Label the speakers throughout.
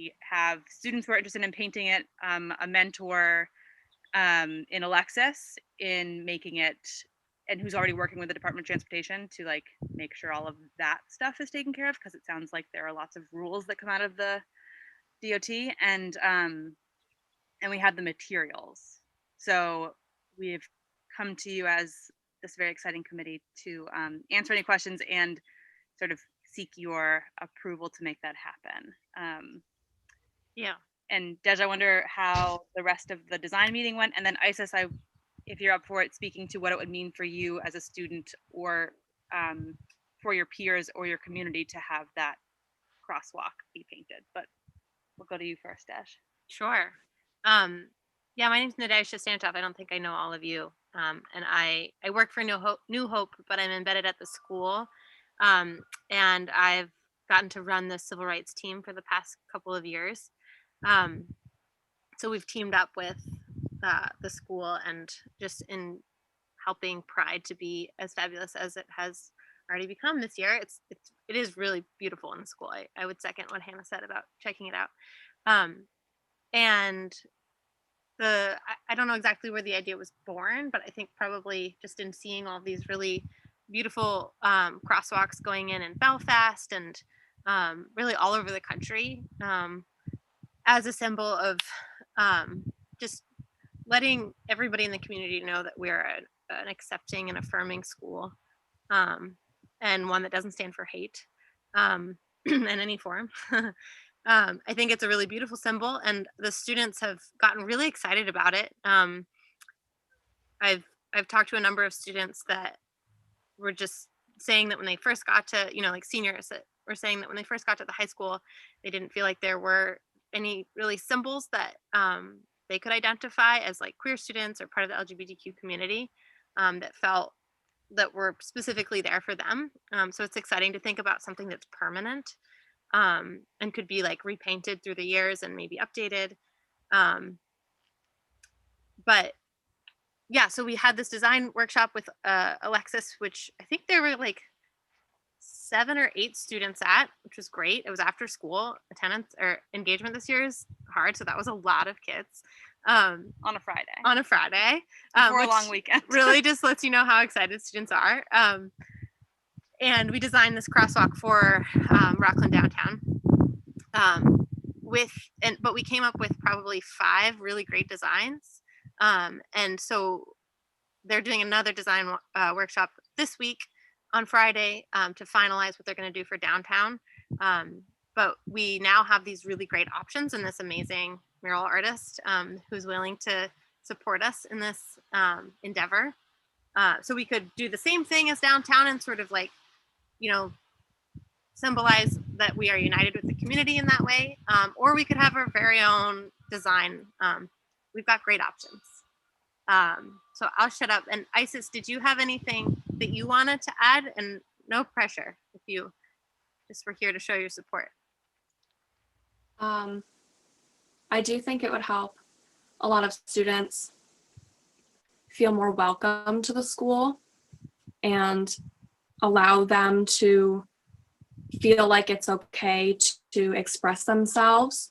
Speaker 1: we have students who are interested in painting it, a mentor in Alexis in making it, and who's already working with the Department of Transportation to like make sure all of that stuff is taken care of, because it sounds like there are lots of rules that come out of the DOT, and we have the materials. So we've come to you as this very exciting committee to answer any questions and sort of seek your approval to make that happen.
Speaker 2: Yeah.
Speaker 1: And Dej, I wonder how the rest of the design meeting went, and then Isis, if you're up for it, speaking to what it would mean for you as a student or for your peers or your community to have that crosswalk be painted. But we'll go to you first, Dash.
Speaker 2: Sure. Yeah, my name's Nadesha Santoff. I don't think I know all of you. And I work for New Hope, but I'm embedded at the school. And I've gotten to run the civil rights team for the past couple of years. So we've teamed up with the school and just in helping Pride to be as fabulous as it has already become this year. It is really beautiful in the school. I would second what Hannah said about checking it out. And I don't know exactly where the idea was born, but I think probably just in seeing all these really beautiful crosswalks going in Belfast and really all over the country, as a symbol of just letting everybody in the community know that we're an accepting and affirming school, and one that doesn't stand for hate in any form. I think it's a really beautiful symbol, and the students have gotten really excited about it. I've talked to a number of students that were just saying that when they first got to, like seniors that were saying that when they first got to the high school, they didn't feel like there were any really symbols that they could identify as like queer students or part of the LGBTQ community that felt that were specifically there for them. So it's exciting to think about something that's permanent and could be like repainted through the years and maybe updated. But yeah, so we had this design workshop with Alexis, which I think there were like 7 or 8 students at, which was great. It was after school. Attendance or engagement this year is hard, so that was a lot of kids.
Speaker 1: On a Friday. Before a long weekend.
Speaker 2: Really just lets you know how excited students are. And we designed this crosswalk for Rockland downtown. But we came up with probably 5 really great designs. And so they're doing another design workshop this week on Friday to finalize what they're going to do for downtown. But we now have these really great options and this amazing mural artist who's willing to support us in this endeavor. So we could do the same thing as downtown and sort of like, symbolize that we are united with the community in that way. Or we could have our very own design. We've got great options. So I'll shut up. And Isis, did you have anything that you wanted to add? And no pressure if you just were here to show your support.
Speaker 3: I do think it would help a lot of students feel more welcome to the school and allow them to feel like it's okay to express themselves.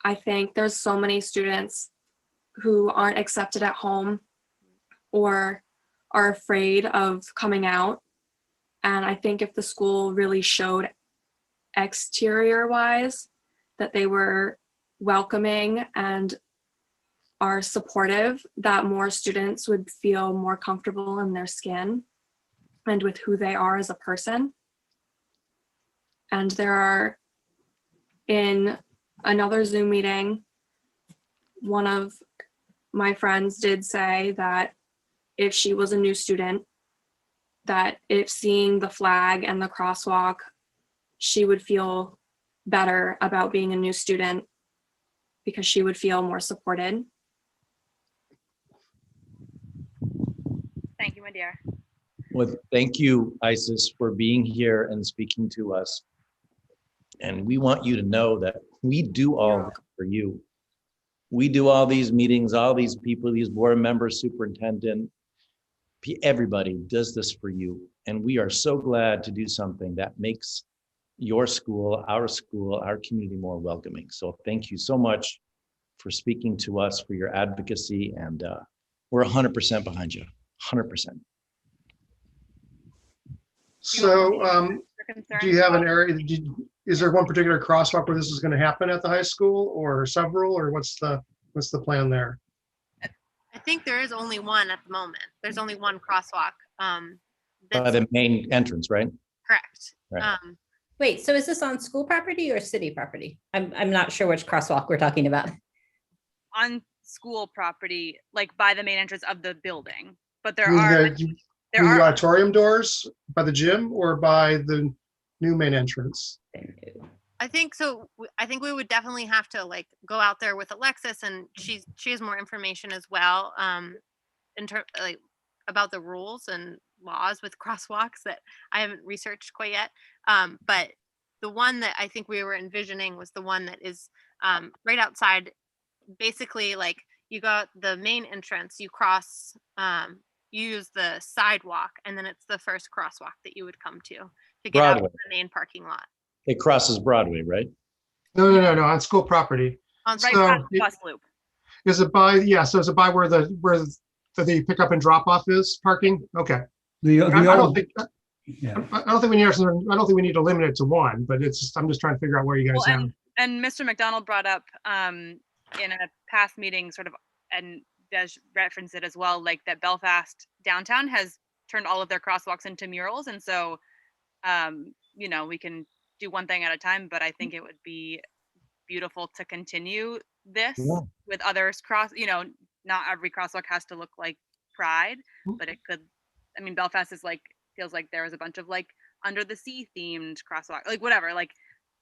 Speaker 3: I think there's so many students who aren't accepted at home or are afraid of coming out. And I think if the school really showed exterior-wise that they were welcoming and are supportive, that more students would feel more comfortable in their skin and with who they are as a person. And there are, in another Zoom meeting, one of my friends did say that if she was a new student, that if seeing the flag and the crosswalk, she would feel better about being a new student because she would feel more supported.
Speaker 1: Thank you, my dear.
Speaker 4: Well, thank you, Isis, for being here and speaking to us. And we want you to know that we do all for you. We do all these meetings, all these people, these board members, superintendent, everybody does this for you. And we are so glad to do something that makes your school, our community more welcoming. So thank you so much for speaking to us, for your advocacy, and we're 100% behind you, 100%.
Speaker 5: So
Speaker 1: Your concerns
Speaker 5: do you have an
Speaker 1: about-
Speaker 5: area, is there one particular crosswalk where this is going to happen at the high school, or several, or what's the plan there?
Speaker 2: I think there is only one at the moment. There's only one crosswalk.
Speaker 4: By
Speaker 2: That's
Speaker 4: the main entrance, right?
Speaker 2: correct.
Speaker 4: Right.
Speaker 6: Wait, so is this on school property or city property? I'm not sure which crosswalk we're talking about.
Speaker 1: on school property, like by the main entrance of the building. But there
Speaker 5: You mean
Speaker 1: are
Speaker 5: the-
Speaker 1: there
Speaker 5: you mean the
Speaker 1: are
Speaker 5: auditorium doors by the gym or by the new main entrance?
Speaker 2: I think so. I think we would definitely have to like go out there with Alexis, and she has more information as well, in terms like about the rules and laws with crosswalks that I haven't researched quite yet. But the one that I think we were envisioning was the one that is right outside. Basically, like you got the main entrance, you cross, you use the sidewalk, and then it's the first crosswalk that you would come to get out of
Speaker 4: Broadway.
Speaker 2: the main parking lot.
Speaker 4: It crosses Broadway, right?
Speaker 5: No, on school property.
Speaker 2: On
Speaker 1: right
Speaker 5: So,
Speaker 1: past the
Speaker 5: it-
Speaker 1: bus loop.
Speaker 5: Is it by, yeah, so is it by where the pickup and drop off is parking? Okay.
Speaker 7: The
Speaker 5: I don't
Speaker 7: old,
Speaker 5: think,
Speaker 7: yeah,
Speaker 5: I don't think we need to limit it to one, but it's just, I'm just trying to figure out where you guys
Speaker 1: Well,
Speaker 5: have.
Speaker 1: and Mr. McDonald brought up in a past meeting sort of, and does reference it as well, like that Belfast downtown has turned all of their crosswalks into murals. And so, we can do one thing at a time, but I think it would be beautiful to continue this
Speaker 4: Yeah.
Speaker 1: with others not every crosswalk has to look like Pride, but it could, Belfast is like, feels like there was a bunch of like under the sea themed crosswalk, like whatever, like,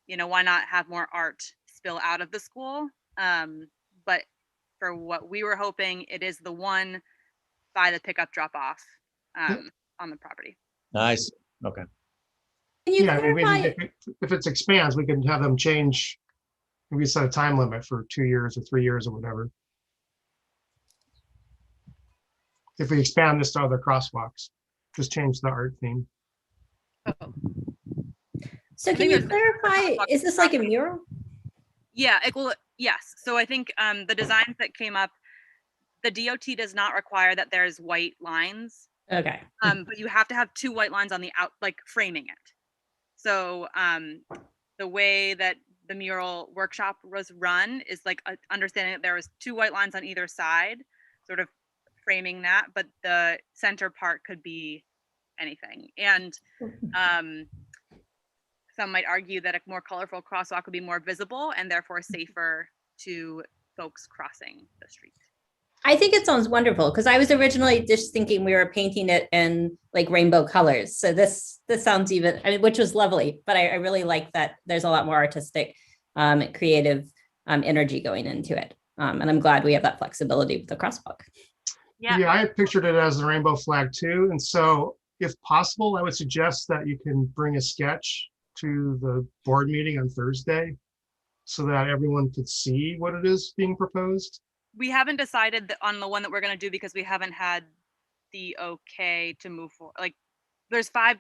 Speaker 1: why not have more art spill out of the school? But for what we were hoping, it is the one by the pickup drop off on the property.
Speaker 4: Nice. Okay.
Speaker 6: Can you
Speaker 5: Yeah, I mean,
Speaker 6: clarify?
Speaker 5: if it expands, we can have them change, maybe set a time limit for 2 years or 3 years or whatever. If we expand this to other crosswalks, just change the art theme.
Speaker 6: So
Speaker 1: I
Speaker 6: can
Speaker 1: think
Speaker 6: you
Speaker 1: there's
Speaker 6: clarify?
Speaker 1: crosswalk
Speaker 6: Is this like a mural?
Speaker 1: Yeah, yes. So I think the designs that came up, the DOT does not require that there's white lines,
Speaker 6: Okay.
Speaker 1: but you have to have 2 white lines on the out, like framing it. So the way that the mural workshop was run is like understanding that there was 2 white lines on either side, sort of framing that, but the center part could be anything. And some might argue that a more colorful crosswalk would be more visible and therefore safer to folks crossing the street.
Speaker 6: I think it sounds wonderful because I was originally just thinking we were painting it in like rainbow colors. So this sounds even, which was lovely, but I really like that there's a lot more artistic, creative energy going into it. And I'm glad we have that flexibility with the crosswalk.
Speaker 5: Yeah, I had pictured it as a rainbow flag too. And so if possible, I would suggest that you can bring a sketch to the board meeting on Thursday so that everyone could see what it is being proposed.
Speaker 1: We haven't decided on the one that we're going to do because we haven't had the okay to move forward. Like there's 5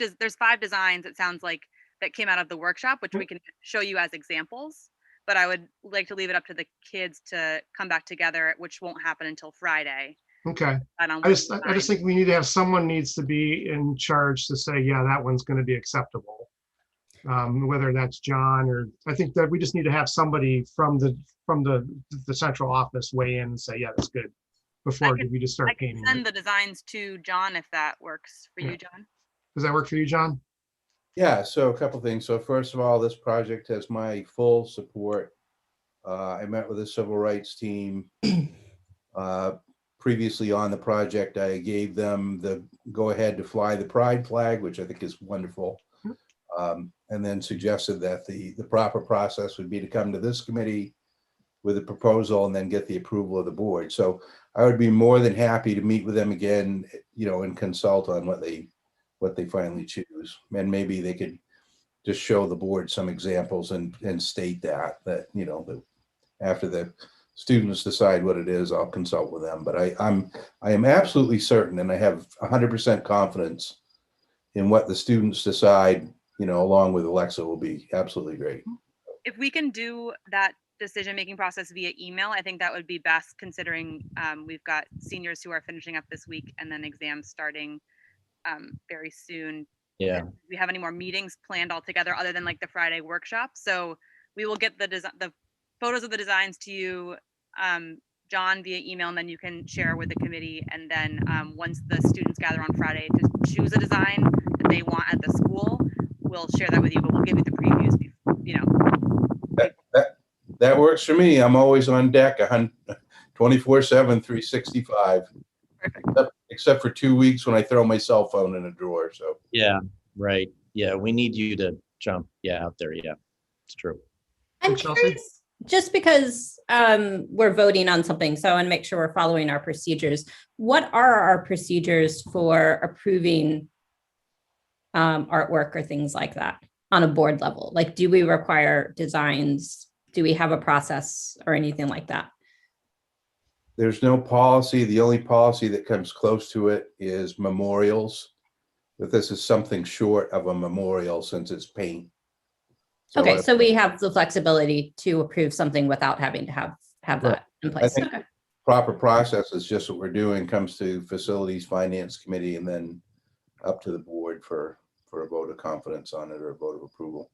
Speaker 1: designs, it sounds like, that came out of the workshop, which we can show you as examples. But I would like to leave it up to the kids to come back together, which won't happen until Friday.
Speaker 5: Okay.
Speaker 1: And on
Speaker 5: I just
Speaker 1: what
Speaker 5: think we need to have someone needs to be in charge to say, yeah, that one's going to be acceptable. Whether that's John or I think that we just need to have somebody from the central office weigh in and say, yeah, that's good before we just
Speaker 1: I
Speaker 5: start
Speaker 1: can
Speaker 5: painting
Speaker 1: send
Speaker 5: it.
Speaker 1: the designs to John if that works for
Speaker 5: Yeah.
Speaker 1: you, John.
Speaker 5: Does that work for you, John?
Speaker 8: Yeah, so a couple things. So first of all, this project has my full support. I met with the civil rights team. Previously on the project, I gave them the go-ahead to fly the pride flag, which I think is wonderful. And then suggested that the proper process would be to come to this committee with a proposal and then get the approval of the board. So I would be more than happy to meet with them again, and consult on what they finally choose. And maybe they could just show the board some examples and state that after the students decide what it is, I'll consult with them. But I am absolutely certain, and I have 100% confidence in what the students decide along with Alexa will be absolutely great.
Speaker 1: If we can do that decision-making process via email, I think that would be best, considering we've got seniors who are finishing up this week and then exams starting very soon.
Speaker 4: Yeah.
Speaker 1: Do we have any more meetings planned altogether other than like the Friday workshop? So we will get the photos of the designs to you, John, via email, and then you can share with the committee. And then once the students gather on Friday to choose a design that they want at the school, we'll share that with you, but we'll give you the previews,
Speaker 8: That works for me. I'm always on deck 24/7, 365.
Speaker 1: Perfect.
Speaker 8: Except for 2 weeks when I throw my cell phone in a drawer. So
Speaker 4: Yeah, right. Yeah, we need you to jump out there. Yeah, it's true.
Speaker 6: I'm
Speaker 5: Chelsea?
Speaker 6: curious, just because we're voting on something, so I want to make sure we're following our procedures. What are our procedures for approving artwork or things like that on a board level? Like, do we require designs? Do we have a process or anything like that?
Speaker 8: there's no policy. The only policy that comes close to it is memorials. But this is something short of a memorial since it's paint.
Speaker 6: Okay, so we have the flexibility to approve something without having to have that in place.
Speaker 8: think-
Speaker 6: Okay.
Speaker 8: proper process is just what we're doing, comes to Facilities Finance Committee and then up to the board for a vote of confidence on it or a vote of approval.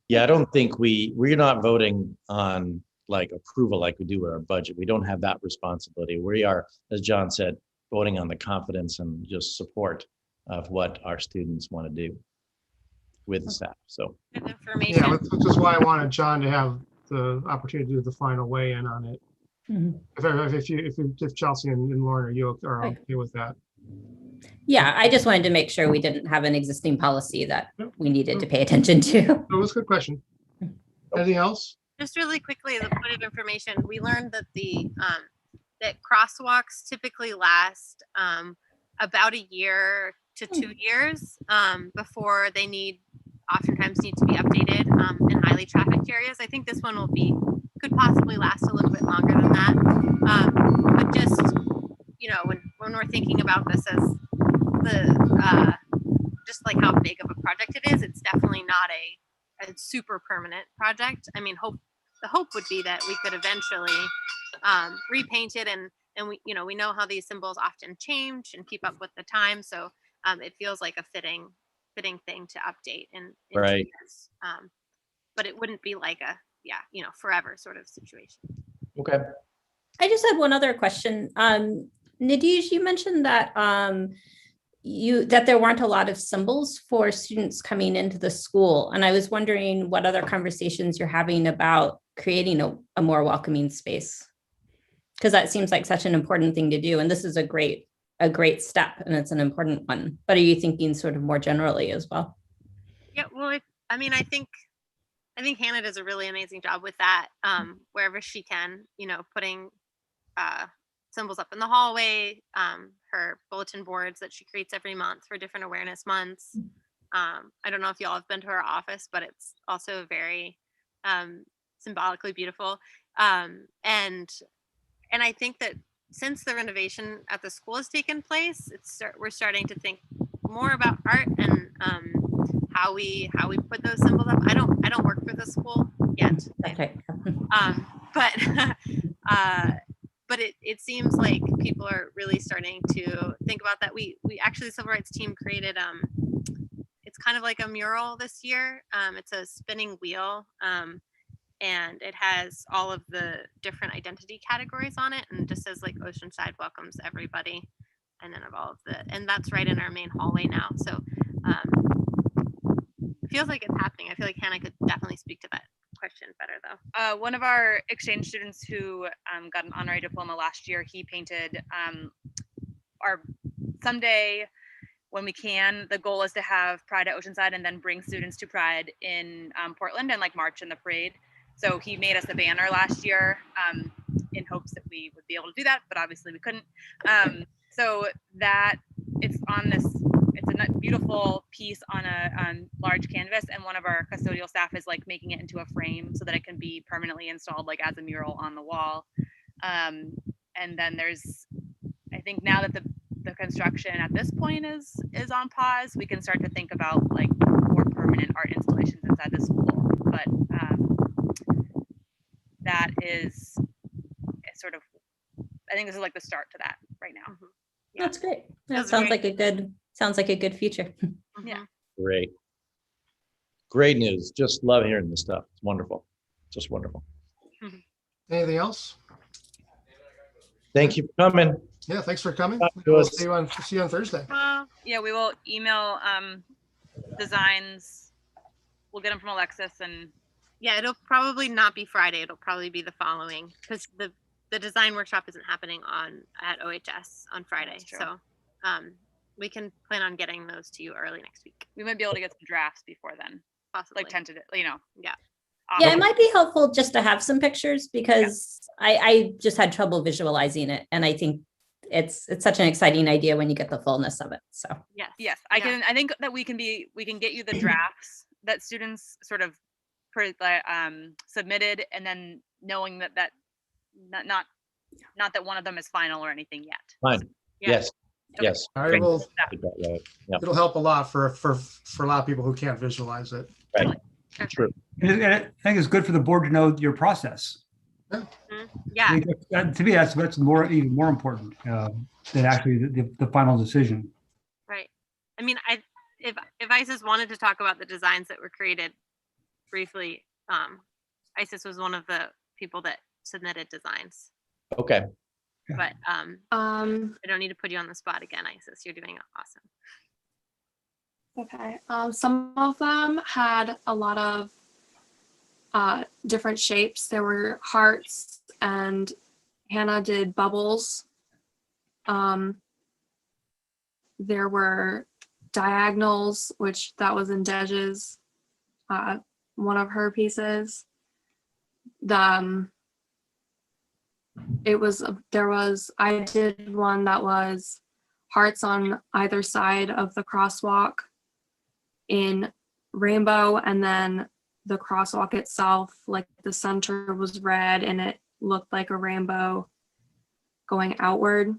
Speaker 4: Yeah, I don't think we're not voting on like approval like we do with our budget. We don't have that responsibility. We are, as John said, voting on the confidence and just support of what our students want to do with the staff. So
Speaker 2: Good information.
Speaker 5: Yeah, which is why I wanted John to have the opportunity to do the final weigh-in on it.
Speaker 6: Mhm.
Speaker 5: If Chelsea and Lauren are okay with that.
Speaker 6: Yeah, I just wanted to make sure we didn't have an existing policy that
Speaker 5: Yep.
Speaker 6: we needed to pay attention to.
Speaker 5: That was a good question. Anything else?
Speaker 2: Just really quickly, the point of information, we learned that that crosswalks typically last about a year to 2 years before they oftentimes need to be updated in highly trafficked areas. I think this one could possibly last a little bit longer than that. But just, when we're thinking about this as just like how big of a project it is, it's definitely not a super permanent project. I mean, the hope would be that we could eventually repaint it, and we know how these symbols often change and keep up with the time, so it feels like a fitting thing to update in 2
Speaker 4: Right.
Speaker 2: years. But it wouldn't be like a forever sort of situation.
Speaker 4: okay.
Speaker 6: I just had one other question. Nadij, you mentioned that that there weren't a lot of symbols for students coming into the school. And I was wondering what other conversations you're having about creating a more welcoming space. Because that seems like such an important thing to do. And this is a great step, and it's an important one. But are you thinking sort of more generally as well?
Speaker 2: Yeah, well, I think Hannah does a really amazing job with that, wherever she can, putting symbols up in the hallway, her bulletin boards that she creates every month for different awareness months. I don't know if y'all have been to her office, but it's also very symbolically beautiful. And I think that since the renovation at the school has taken place, we're starting to think more about art and how we put those symbols up. I don't work for the school yet.
Speaker 6: Okay.
Speaker 2: But it seems like people are really starting to think about that. We actually, the civil rights team created it's kind of like a mural this year. It's a spinning wheel, and it has all of the different identity categories on it, and just says like Oceanside welcomes everybody, and then and that's right in our main hallway now. So it feels like it's happening. I feel like Hannah could definitely speak to that question better though.
Speaker 1: One of our exchange students who got an honorary diploma last year, he painted our someday when we can, the goal is to have Pride at Oceanside and then bring students to Pride in Portland and like march in the parade. So he made us a banner last year in hopes that we would be able to do that, but obviously we couldn't. So that it's a beautiful piece on a large canvas, and one of our custodial staff is like making it into a frame so that it can be permanently installed like as a mural on the wall. And then I think now that the construction at this point is on pause, we can start to think about like more permanent permanent art installations inside the school. But that is sort of, I think this is like the start to that right now.
Speaker 2: Yeah.
Speaker 6: That's great. That
Speaker 2: That's
Speaker 6: sounds
Speaker 2: great.
Speaker 6: like a good future.
Speaker 1: Yeah.
Speaker 4: Great. Great news. Just love hearing this stuff. It's wonderful. Just wonderful.
Speaker 5: Anything else?
Speaker 4: Thank you for coming.
Speaker 5: Yeah, thanks for coming.
Speaker 4: Talk to
Speaker 5: We'll
Speaker 4: us.
Speaker 5: see you on Thursday.
Speaker 1: Well, yeah, we will email designs. We'll get them from Alexis, and
Speaker 2: Yeah, it'll probably not be Friday. It'll probably be the following, because the design workshop isn't happening at OHS on Friday.
Speaker 1: That's true.
Speaker 2: So we can plan on getting those to you early next week,
Speaker 1: we might be able to get some drafts before then,
Speaker 2: possibly.
Speaker 1: like tentative, you know.
Speaker 2: Yeah.
Speaker 6: Yeah, it might be helpful just to have some pictures because I just had trouble visualizing it. And I think it's such an exciting idea when you get the fullness of it. So
Speaker 2: Yes.
Speaker 1: Yes, I think that we can get you the drafts that students sort of submitted, and then knowing that not that one of them is final or anything yet.
Speaker 4: Fine.
Speaker 2: Yeah.
Speaker 4: Yes.
Speaker 1: Okay.
Speaker 4: Yes.
Speaker 5: I
Speaker 4: Great.
Speaker 5: will,
Speaker 4: Yeah.
Speaker 5: it'll help a lot for a lot of people who can't visualize it.
Speaker 4: Right. True.
Speaker 7: And I think it's good for the board to know your process.
Speaker 2: Yeah.
Speaker 7: I think to me, that's even more important than actually the final decision.
Speaker 2: Right. I mean, if Isis wanted to talk about the designs that were created briefly, Isis was one of the people that submitted designs.
Speaker 4: Okay.
Speaker 2: But I don't need to put you on the spot again, Isis. You're doing awesome.
Speaker 3: Okay. Some of them had a lot of different shapes. There were hearts, and Hannah did bubbles. There were diagonals, which that was in Dej's one of her pieces. I did one that was hearts on either side of the crosswalk in rainbow, and then the crosswalk itself, like the center was red and it looked like a rainbow going outward.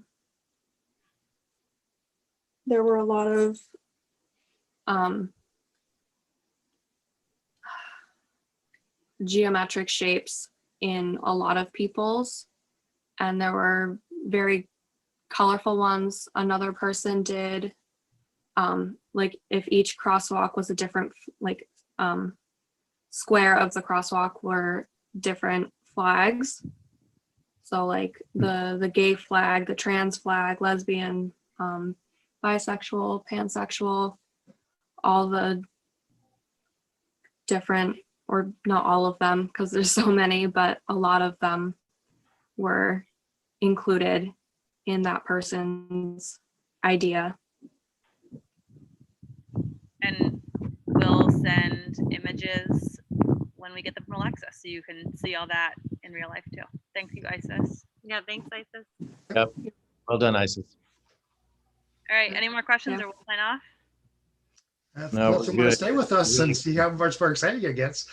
Speaker 3: There were a lot of geometric shapes in a lot of people's, and there were very colorful ones. Another person did like if each crosswalk was a different square of the crosswalk were different flags. So like the gay flag, the trans flag, lesbian, bisexual, pansexual, all the different, or not all of them because there's so many, but a lot of them were included in that person's idea.
Speaker 1: And we'll send images when we get them from Alexis, so you can see all that in real life too. Thank you, Isis.
Speaker 2: Yeah, thanks, Isis.
Speaker 4: Yep. Well done, Isis.
Speaker 1: All right, any more questions,
Speaker 3: Yeah.
Speaker 1: or we'll sign off?
Speaker 4: No,
Speaker 5: Unless you
Speaker 4: we're
Speaker 5: want to
Speaker 4: good.
Speaker 5: stay with us and see how much more exciting it gets.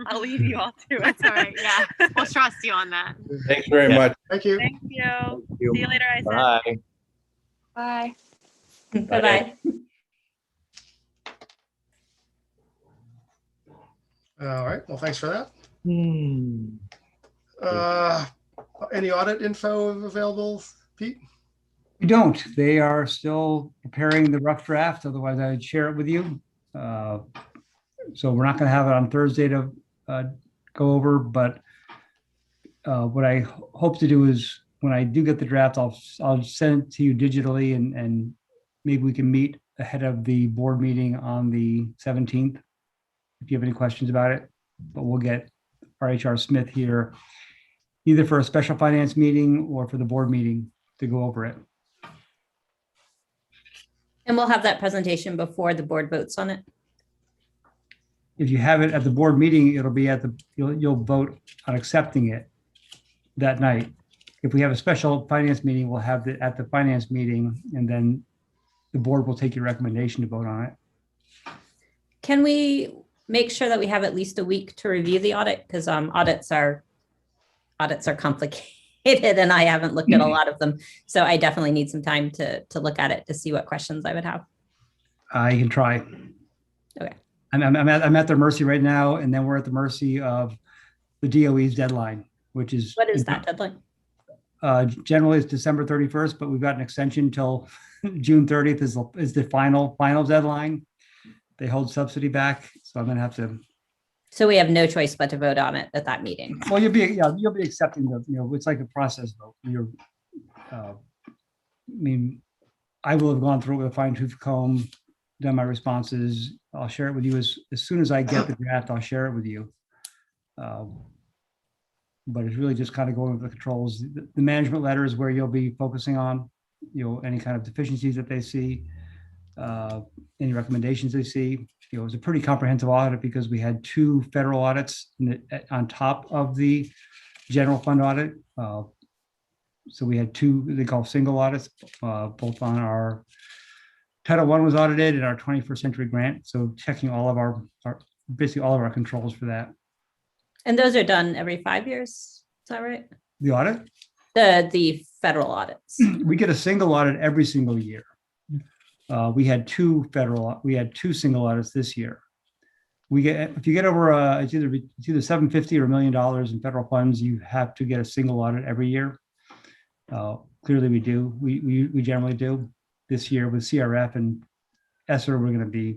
Speaker 1: I'll leave you all to it.
Speaker 2: That's all right. Yeah, we'll trust you on that.
Speaker 8: Thanks very
Speaker 4: Yeah.
Speaker 8: much.
Speaker 5: Thank you.
Speaker 1: Thank you.
Speaker 4: Thank you.
Speaker 1: See you later, Isis.
Speaker 4: Bye.
Speaker 3: Bye.
Speaker 6: bye-bye.
Speaker 5: All right. Well, thanks for that.
Speaker 4: Hmm.
Speaker 5: Any audit info available, Pete?
Speaker 7: We don't. They are still preparing the rough draft. Otherwise, I'd share it with you. So we're not going to have it on Thursday to go over. But what I hope to do is when I do get the draft, I'll send it to you digitally, and maybe we can meet ahead of the board meeting on the 17th. If you have any questions about it, but we'll get our HR Smith here either for a special finance meeting or for the board meeting to go over it.
Speaker 6: And we'll have that presentation before the board votes on it.
Speaker 7: If you have it at the board meeting, it'll be at you'll vote on accepting it that night. If we have a special finance meeting, we'll have it at the finance meeting, and then the board will take your recommendation to vote on it.
Speaker 6: Can we make sure that we have at least a week to review the audit? Because audits are complicated and I haven't looked at a lot of them. So I definitely need some time to look at it to see what questions I would have.
Speaker 7: I can try.
Speaker 6: Okay.
Speaker 7: I'm at their mercy right now, and then we're at the mercy of the DOE's deadline, which is.
Speaker 6: What is that deadline?
Speaker 7: Generally, it's December 31st, but we've got an extension till June 30th is the final deadline. They hold subsidy back, so I'm gonna have to.
Speaker 6: So we have no choice but to vote on it at that meeting.
Speaker 7: Well, you'll be accepting it's like a process vote. I mean, I will have gone through it with a fine tooth comb, done my responses. I'll share it with you as soon as I get the draft. I'll share it with you. But it's really just kind of going with the controls. The management letter is where you'll be focusing on, any kind of deficiencies that they see, any recommendations they see. It was a pretty comprehensive audit because we had 2 federal audits on top of the general fund audit. So we had 2, they call single audits, both on our Title I was audited and our 21st Century Grant. So checking all of basically all of our controls for that.
Speaker 6: And those are done every 5 years. Is that right?
Speaker 7: The audit?
Speaker 6: The federal audits.
Speaker 7: We get a single audit every single year. We had 2 single audits this year. If you get over it's either $750 or $1 million in federal funds, you have to get a single audit every year. Clearly we do. We generally do. This year with CRF and ESSER, we're going to be,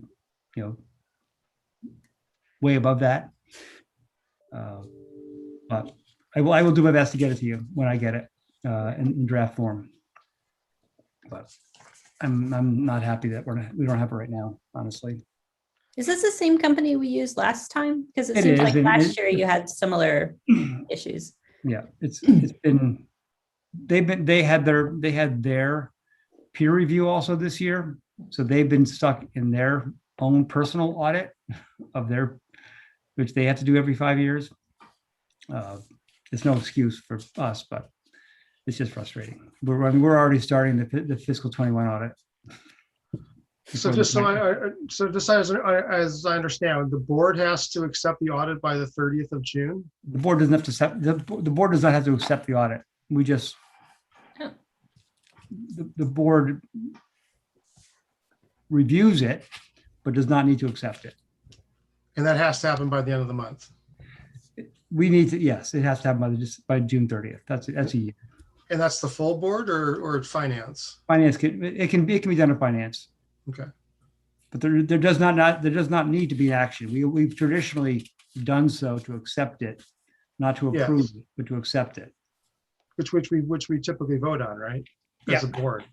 Speaker 7: way above that. But I will do my best to get it to you when I get it in draft form. But I'm not happy that we don't have it right now, honestly.
Speaker 6: Is this the same company we used last time? Because it
Speaker 7: It
Speaker 6: seems
Speaker 7: is,
Speaker 6: like
Speaker 7: and
Speaker 6: last year you had similar issues.
Speaker 7: Yeah, it's been they had their peer review also this year, so they've been stuck in their own personal audit of which they have to do every 5 years. It's no excuse for us, but it's just frustrating. We're already starting the fiscal 21 audit.
Speaker 5: So just as I understand, the board has to accept the audit by the 30th of June.
Speaker 7: The board doesn't have to accept, the board does not have to accept the audit. We just, the board reviews it, but does not need to accept it.
Speaker 5: And that has to happen by the end of the month.
Speaker 7: We need to, yes, it has to happen by June 30th. That's a year.
Speaker 5: And that's the full board or finance?
Speaker 7: Finance, it can be done in finance.
Speaker 5: Okay.
Speaker 7: But there does not need to be action. We've traditionally done so to accept it, not to approve it, but to accept it.
Speaker 5: Which we typically vote on, right? As a board,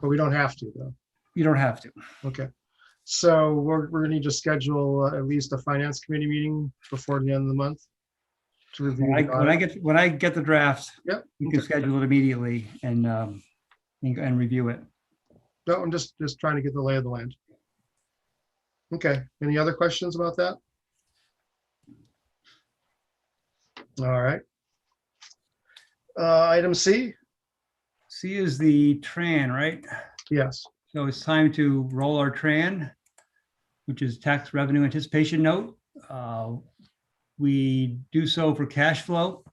Speaker 5: but we don't have to though.
Speaker 7: You don't have to.
Speaker 5: Okay. So we're going to need to schedule at least a finance committee meeting before the end of the month to review.
Speaker 7: When I get the draft,
Speaker 5: Yep.
Speaker 7: we can schedule it immediately and review it.
Speaker 5: No, I'm just trying to get the lay of the land. Okay. Any other questions about that? All right. Item C.
Speaker 7: C is the TRAN, right?
Speaker 5: Yes.
Speaker 7: So it's time to roll our TRAN, which is tax revenue anticipation note. We do so for cash flow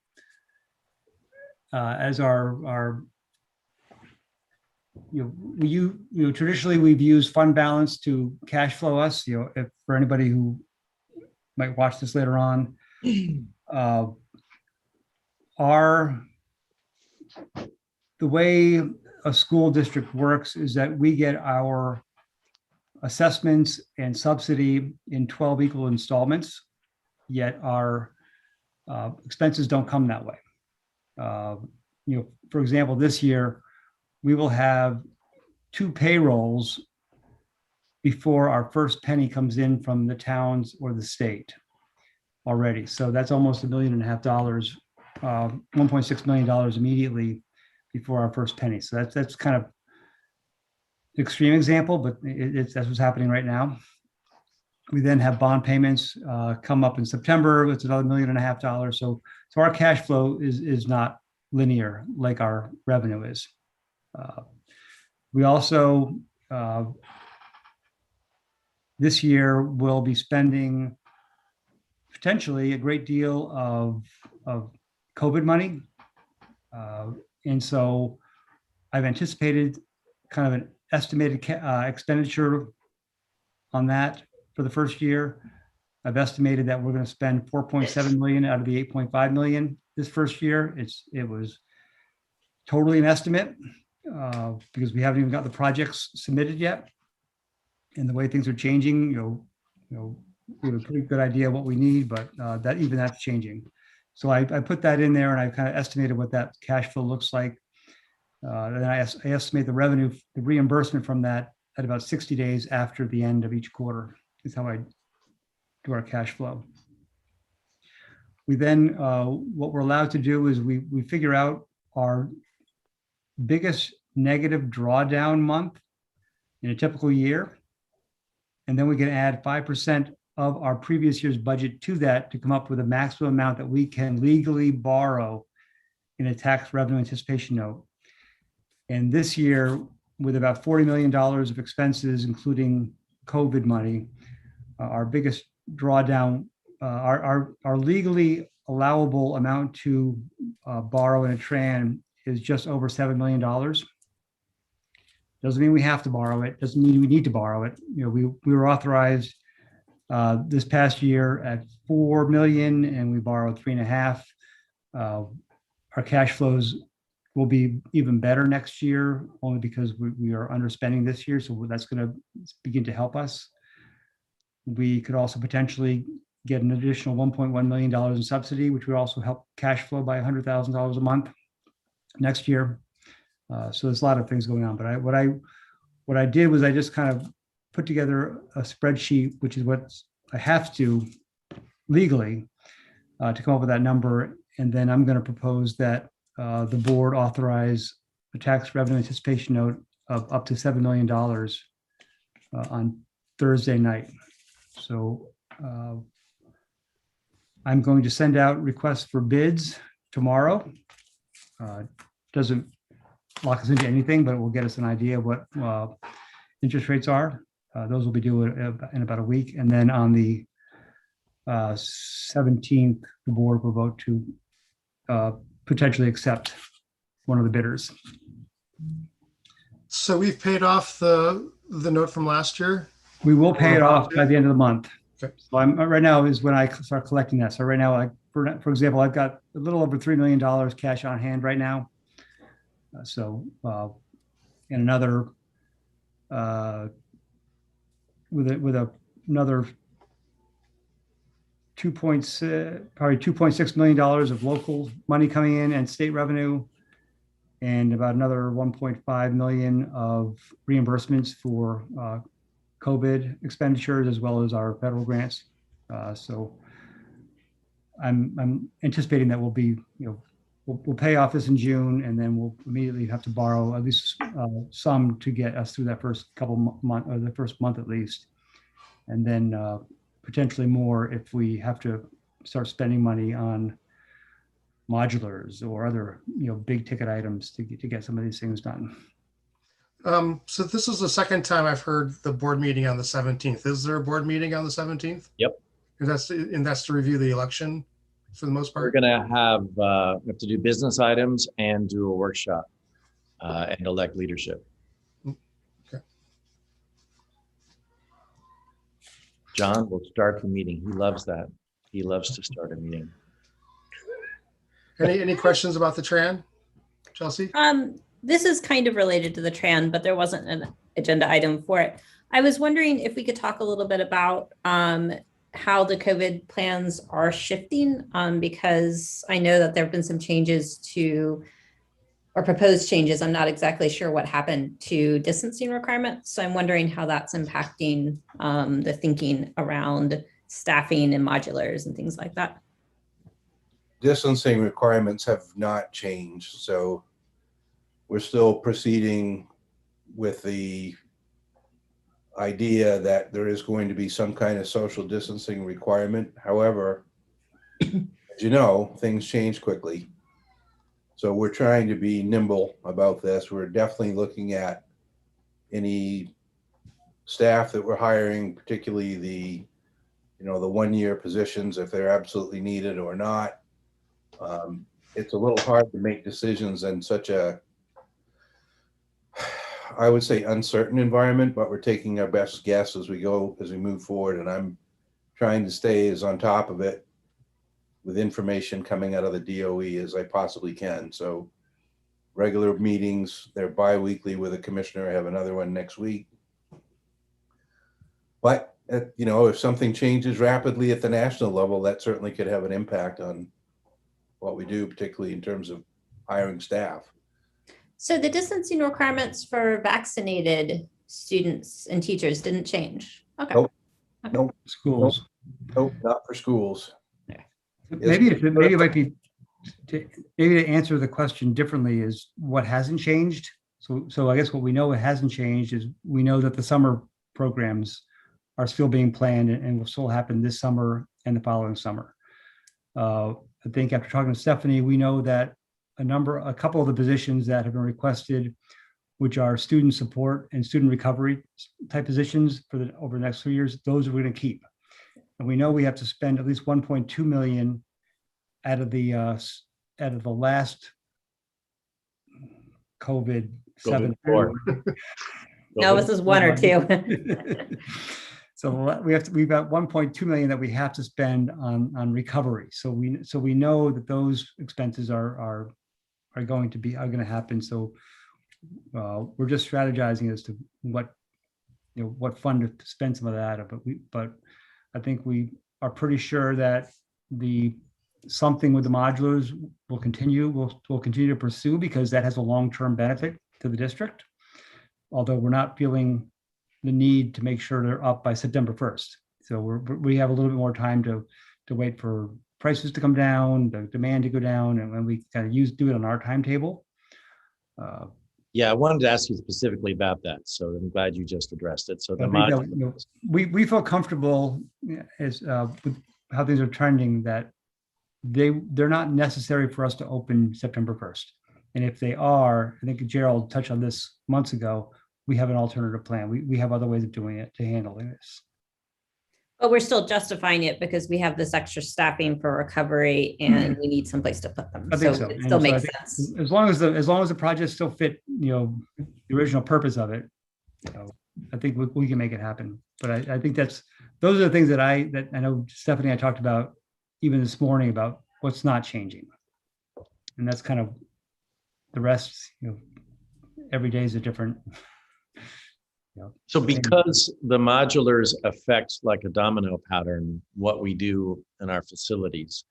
Speaker 7: as our traditionally we've used fund balance to cash flow us. If for anybody who might watch this later on, the way a school district works is that we get our assessments and subsidy in 12 equal installments, yet our expenses don't come that way. For example, this year, we will have 2 payrolls before our first penny comes in from the towns or the state already. So that's almost $1.5 million, $1.6 million immediately before our first penny. So that's kind of an extreme example, but that's what's happening right now. We then have bond payments come up in September. It's another $1.5 million. So our cash flow is not linear like our revenue is. We also this year will be spending potentially a great deal of COVID money. And so I've anticipated kind of an estimated expenditure on that for the first year. I've estimated that we're going to spend 4.7 million out of the 8.5 million this first year. It was totally an estimate because we haven't even got the projects submitted yet. And the way things are changing, we have a pretty good idea what we need, but that's changing. So I put that in there and I kind of estimated what that cash flow looks like. And I estimate the revenue, the reimbursement from that at about 60 days after the end of each quarter is how I do our cash flow. We then, what we're allowed to do is we figure out our biggest negative drawdown month in a typical year. And then we can add 5% of our previous year's budget to that to come up with a maximum amount that we can legally borrow in a tax revenue anticipation note. And this year, with about $40 million of expenses, including COVID money, our biggest drawdown, our legally allowable amount to borrow in a TRAN is just over $7 million. Doesn't mean we have to borrow it. Doesn't mean we need to borrow it. We were authorized this past year at 4 million, and we borrowed 3.5. Our cash flows will be even better next year, only because we are underspending this year. So that's going to begin to help us. We could also potentially get an additional $1.1 million in subsidy, which would also help cash flow by $100,000 a month next year. So there's a lot of things going on. But what I did was I just kind of put together a spreadsheet, which is what I have to legally to come up with that number. And then I'm going to propose that the board authorize a tax revenue anticipation note of up to $7 million on Thursday night. So I'm going to send out requests for bids tomorrow. Doesn't lock us into anything, but it will get us an idea of what interest rates are. Those will be due in about a week. And then on the 17th, the board will vote to potentially accept one of the bidders.
Speaker 5: So we've paid off the note from last year?
Speaker 7: We will pay it off by the end of the month.
Speaker 5: Okay.
Speaker 7: So right now is when I start collecting that. So right now, for example, I've got a little over $3 million cash on hand right now. And another with another 2.6 million dollars of local money coming in and state revenue, and about another 1.5 million of reimbursements for COVID expenditures, as well as our federal grants. So I'm anticipating that we'll be, we'll pay off this in June, and then we'll immediately have to borrow at least some to get us through that first couple months, or the first month at least, and then potentially more if we have to start spending money on modulars or other big ticket items to get some of these things done.
Speaker 5: So this is the second time I've heard the board meeting on the 17th. Is there a board meeting on the 17th?
Speaker 4: Yep.
Speaker 5: And that's to review the election for the most part?
Speaker 4: We're going to have to do business items and do a workshop and elect leadership.
Speaker 5: Okay.
Speaker 4: John will start the meeting. He loves that. He loves to start a meeting.
Speaker 5: Any questions about the TRAN, Chelsea?
Speaker 6: This is kind of related to the TRAN, but there wasn't an agenda item for it. I was wondering if we could talk a little bit about how the COVID plans are shifting, because I know that there have been some changes to, or proposed changes. I'm not exactly sure what happened to distancing requirements. So I'm wondering how that's impacting the thinking around staffing and modulars and things like that.
Speaker 8: Distancing requirements have not changed. So we're still proceeding with the idea that there is going to be some kind of social distancing requirement. However, as you know, things change quickly. So we're trying to be nimble about this. We're definitely looking at any staff that we're hiring, particularly the 1-year positions, if they're absolutely needed or not. It's a little hard to make decisions in such a I would say uncertain environment, but we're taking our best guess as we go, as we move forward. And I'm trying to stay as on top of it with information coming out of the DOE as I possibly can. So regular meetings, they're bi-weekly with a commissioner. I have another one next week. But, you know, if something changes rapidly at the national level, that certainly could have an impact on what we do, particularly in terms of hiring staff.
Speaker 6: So the distancing requirements for vaccinated students and teachers didn't change. Okay.
Speaker 8: Nope.
Speaker 6: Okay.
Speaker 8: Nope.
Speaker 7: Schools.
Speaker 8: Nope, not for schools.
Speaker 7: Maybe it might be, maybe to answer the question differently is what hasn't changed. So I guess what we know it hasn't changed is we know that the summer programs are still being planned and will still happen this summer and the following summer. I think after talking to Stephanie, we know that a couple of the positions that have been requested, which are student support and student recovery type positions over the next 3 years, those we're going to keep. And we know we have to spend at least 1.2 million out of the last COVID 7.
Speaker 6: No, this is 1 or 2.
Speaker 7: So we've got 1.2 million that we have to spend on recovery. So we know that those expenses are going to happen. So we're just strategizing as to what fund to spend some of that out of. But I think we are pretty sure that something with the modulars will continue. We'll continue to pursue because that has a long-term benefit to the district. Although we're not feeling the need to make sure they're up by September 1st. So we have a little bit more time to wait for prices to come down, the demand to go down, and when we kind of do it on our timetable.
Speaker 4: Yeah, I wanted to ask you specifically about that. So I'm glad you just addressed it. So
Speaker 7: we feel comfortable with how things are trending, that they're not necessary for us to open September 1st. And if they are, I think Gerald touched on this months ago, we have an alternative plan. We have other ways of doing it to handling this.
Speaker 6: But we're still justifying it because we have this extra staffing for recovery and we need someplace to put them.
Speaker 7: I think so.
Speaker 6: It still makes sense.
Speaker 7: As long as the projects still fit, the original purpose of it, I think we can make it happen. But I think those are the things that I know Stephanie and I talked about even this morning about what's not changing. And that's kind of the rest, every day is a different.
Speaker 4: So because the modulars affect like a domino pattern, what we do in our facilities,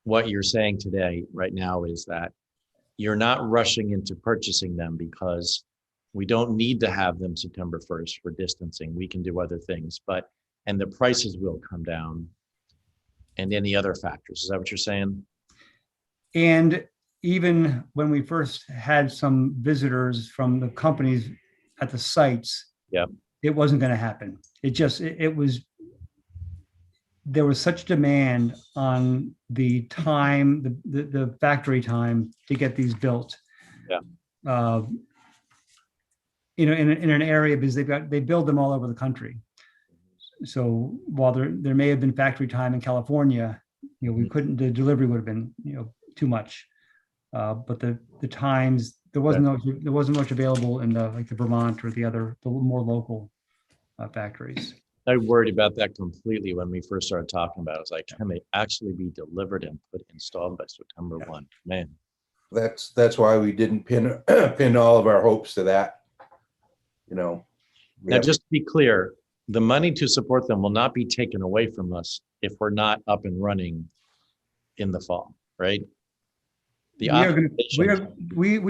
Speaker 4: what you're saying today right now is that you're not rushing into purchasing them because we don't need to have them September 1st for distancing. We can do other things, and the prices will come down and any other factors. Is that what you're saying? And
Speaker 7: even when we first had some visitors from the companies at the sites, it wasn't going to happen. There was such demand on the time, the factory time to get these built. In an area, because they build them all over the country. So while there may have been factory time in California, we couldn't. The delivery would have been too much. But the times there wasn't much available in the Vermont or the more local factories.
Speaker 4: I worried about that completely when we first started talking about it. I was like, can they actually be delivered and installed by September 1? Man,
Speaker 8: that's why we didn't pin all of our hopes to that. Now,
Speaker 4: just to be clear, the money to support them will not be taken away from us if we're not up and running in the fall, right?
Speaker 7: We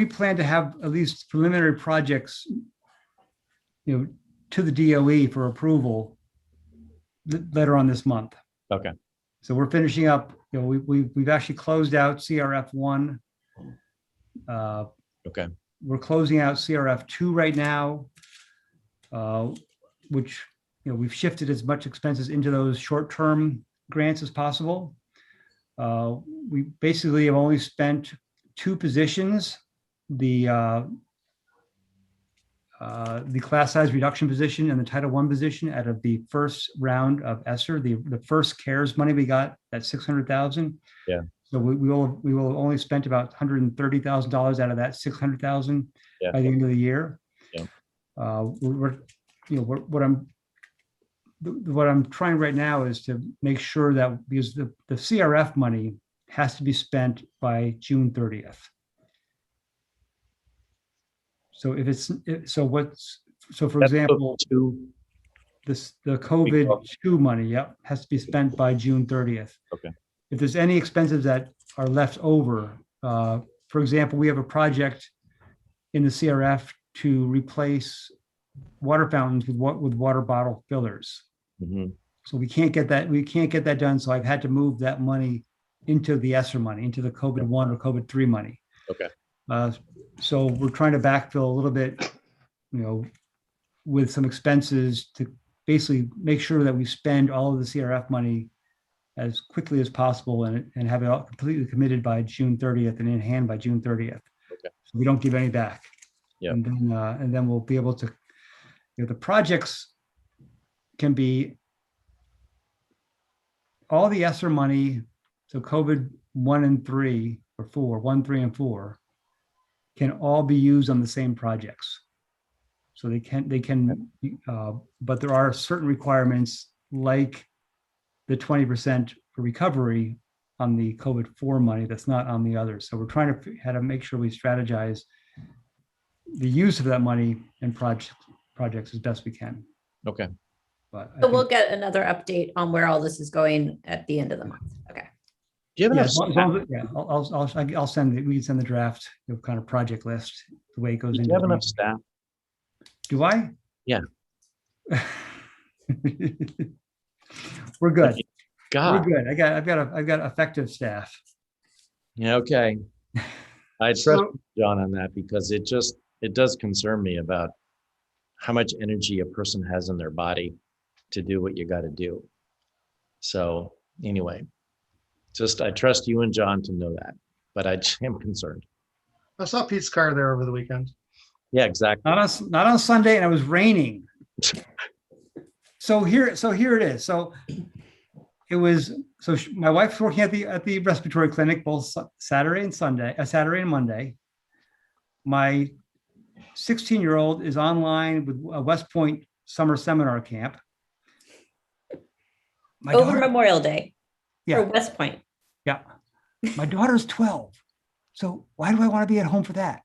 Speaker 7: plan to have at least preliminary projects, to the DOE for approval later on this month.
Speaker 4: Okay.
Speaker 7: So we're finishing up. We've actually closed out CRF 1.
Speaker 4: Okay.
Speaker 7: We're closing out CRF 2 right now, which we've shifted as much expenses into those short-term grants as possible. We basically have only spent 2 positions, the class size reduction position and the Title I position out of the first round of ESSER, the first CARES money we got, that $600,000.
Speaker 4: Yeah.
Speaker 7: So we will only spent about $130,000 out of that $600,000 by the end of the year.
Speaker 4: Yeah.
Speaker 7: What I'm trying right now is to make sure that, because the CRF money has to be spent by June 30th. So if it's, so for
Speaker 4: That's
Speaker 7: example,
Speaker 4: two.
Speaker 7: the COVID-2 money, yep, has to be spent by June 30th.
Speaker 4: Okay.
Speaker 7: If there's any expenses that are left over, for example, we have a project in the CRF to replace water fountains with water bottle fillers.
Speaker 4: Mhm.
Speaker 7: So we can't get that done. So I've had to move that money into the ESSER money, into the COVID-1 or COVID-3 money.
Speaker 4: Okay.
Speaker 7: So we're trying to backfill a little bit, with some expenses to basically make sure that we spend all of the CRF money as quickly as possible and have it all completely committed by June 30th and in hand by June 30th.
Speaker 4: Okay.
Speaker 7: So we don't give any back.
Speaker 4: Yeah.
Speaker 7: And then we'll be able to, the projects can be all the ESSER money. So COVID 1 and 3 or 4, 1, 3, and 4 can all be used on the same projects. So they can, but there are certain requirements like the 20% for recovery on the COVID-4 money that's not on the others. So we're trying to make sure we strategize the use of that money and projects as best we can.
Speaker 4: Okay.
Speaker 7: But
Speaker 6: So we'll get another update on where all this is going at the end of the month. Okay.
Speaker 4: Do you have enough?
Speaker 7: I'll send we can send the draft, kind of project list, the way it goes
Speaker 4: Do
Speaker 7: into.
Speaker 4: you have enough staff?
Speaker 7: Do I?
Speaker 4: Yeah.
Speaker 7: We're good.
Speaker 4: God.
Speaker 7: We're good. I've got effective staff.
Speaker 4: Yeah. Okay. I trust John on that, because it does concern me about how much energy a person has in their body to do what you got to do. So anyway, I trust you and John to know that, but I am concerned.
Speaker 5: I saw Pete's car there over the weekend.
Speaker 4: Yeah, exactly.
Speaker 7: Not on Sunday, and it was raining. So here it is. So it was. So my wife's working at the respiratory clinic both Saturday and Monday. My 16-year-old is online with a West Point summer seminar camp.
Speaker 6: Over Memorial Day.
Speaker 7: Yeah.
Speaker 6: Or West Point.
Speaker 7: Yeah. My daughter's 12. So why do I want to be at home for that?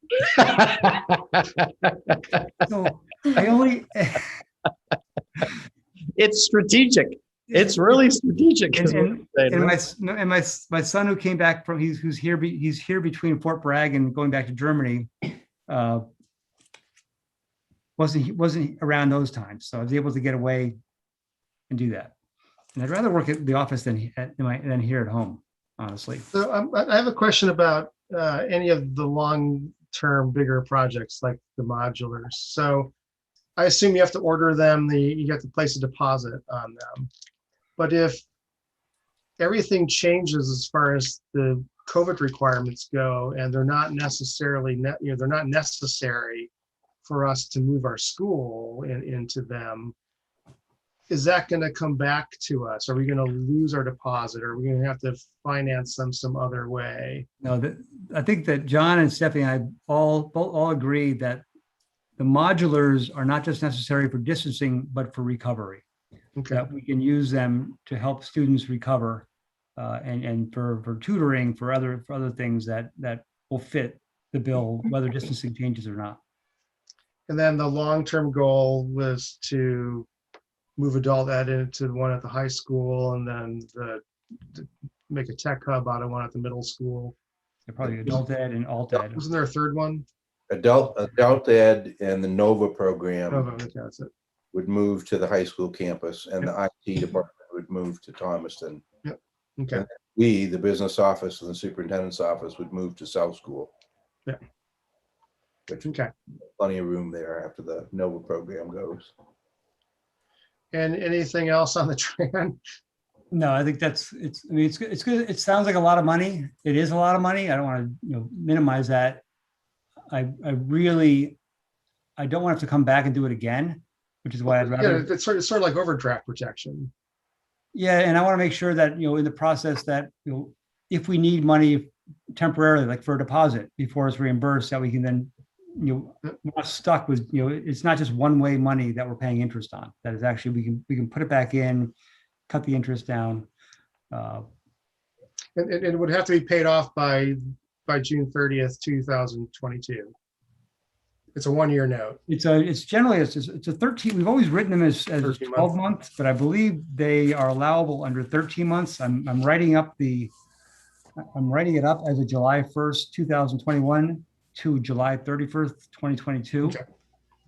Speaker 7: So I only.
Speaker 4: It's strategic. It's really strategic.
Speaker 7: And my son who came back from he's here between Fort Bragg and going back to Germany. Wasn't around those times, so I was able to get away and do that. And I'd rather work at the office than here at home, honestly.
Speaker 5: So I have a question about any of the long-term bigger projects like the modulars. So I assume you have to order them, you have to place a deposit on them. But if everything changes as far as the COVID requirements go, and they're not necessarily, they're not necessary for us to move our school into them, is that going to come back to us? Are we going to lose our deposit? Or are we going to have to finance them some other way?
Speaker 7: No, I think that John and Stephanie and I all agree that the modulars are not just necessary for distancing, but for recovery.
Speaker 5: Okay.
Speaker 7: That we can use them to help students recover, and for tutoring, for other things that will fit the bill, whether distancing changes or not.
Speaker 5: And then the long-term goal was to move adult ed into the one at the high school, and then make a tech hub out of one at the middle school.
Speaker 7: They're probably adult ed and alt ed.
Speaker 5: Wasn't there a third one?
Speaker 8: Adult ed and the NOVA program
Speaker 5: Oh, okay, that's it.
Speaker 8: would move to the high school campus, and the IT department would move to Thomaston.
Speaker 5: Okay.
Speaker 8: We, the business office and the superintendent's office, would move to South School.
Speaker 5: Yeah.
Speaker 8: Which
Speaker 5: Okay.
Speaker 8: plenty of room there after the NOVA program goes.
Speaker 5: And anything else on the trend?
Speaker 7: No, I think it's good. It sounds like a lot of money. It is a lot of money. I don't want to minimize that. I don't want to have to come back and do it again, which is why I'd rather.
Speaker 5: Yeah, it's sort of like overdraft protection.
Speaker 7: Yeah, and I want to make sure that in the process that if we need money temporarily, like for a deposit before it's reimbursed, that we can then we're not stuck with, it's not just one-way money that we're paying interest on. That is actually, we can put it back in, cut the interest down.
Speaker 5: And it would have to be paid off by June 30th, 2022. It's a 1-year note.
Speaker 7: It's generally, it's a 13, we've always written them as
Speaker 5: 13
Speaker 7: 12 months, but I believe they are allowable under 13 months. I'm writing it up as of July 1st, 2021 to July 31st, 2022.
Speaker 5: Okay.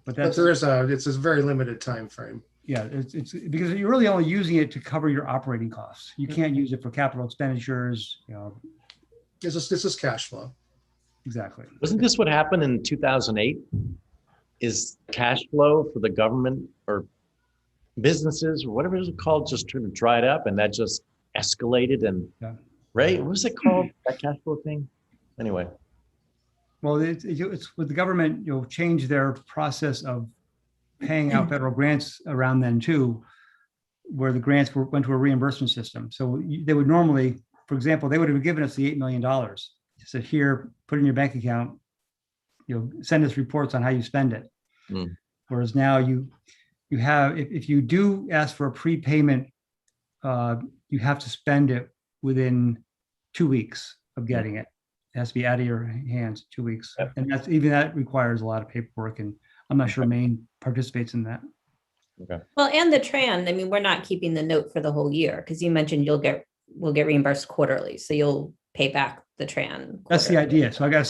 Speaker 7: But
Speaker 5: But it's a very limited time frame.
Speaker 7: Yeah, it's because you're really only using it to cover your operating costs. You can't use it for capital expenditures,
Speaker 5: This is cash flow.
Speaker 7: exactly.
Speaker 4: Wasn't this what happened in 2008? Is cash flow for the government or businesses or whatever it's called just turned to dried up, and that just escalated and
Speaker 7: Yeah.
Speaker 4: right? What was it called? That cash flow thing? Anyway.
Speaker 7: Well, it's with the government, change their process of paying out federal grants around then too, where the grants went to a reimbursement system. So they would normally, for example, they would have given us the $8 million. So here, put in your bank account, send us reports on how you spend it.
Speaker 4: Mm.
Speaker 7: Whereas now you have, if you do ask for a prepayment, you have to spend it within 2 weeks of getting it. It has to be out of your hands 2 weeks.
Speaker 4: Yep.
Speaker 7: And that requires a lot of paperwork, and I'm not sure Maine participates in that.
Speaker 4: Okay.
Speaker 6: Well, and the Tran, I mean, we're not keeping the note for the whole year because you mentioned we'll get reimbursed quarterly. So you'll pay back the Tran.
Speaker 7: That's the
Speaker 6: quarterly.
Speaker 7: idea. So I got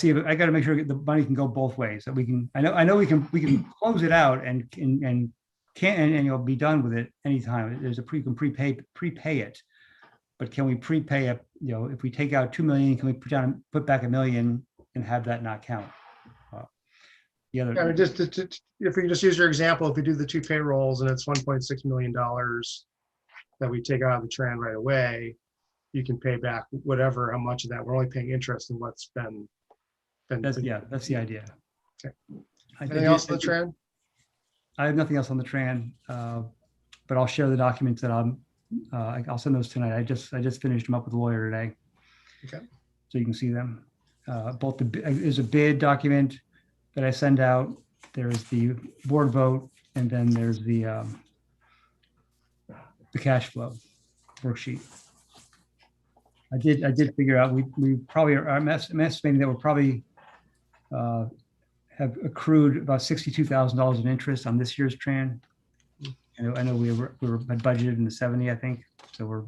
Speaker 7: to make sure the money can go both ways. That we can. I know we can close it out and you'll be done with it anytime. There's you can prepay it, but can we prepay it? If we take out 2 million, can we put back $1 million and have that not count? The other.
Speaker 5: I mean, if we just use your example, if we do the 2 payrolls and it's $1.6 million that we take out of the Tran right away, you can pay back how much of that. We're only paying interest in what's been.
Speaker 7: That's the idea.
Speaker 5: Okay.
Speaker 7: I
Speaker 5: Anything else on the Tran?
Speaker 7: I have nothing else on the Tran, but I'll share the documents that I'll send those tonight. I just finished them up with the lawyer today.
Speaker 5: Okay.
Speaker 7: So you can see them. Both there's a bid document that I send out. There's the board vote, and then there's the cash flow worksheet. I did figure out we probably are. I'm estimating that we'll probably have accrued about $62,000 in interest on this year's Tran. I know we were budgeted in the 70, I think. So we're.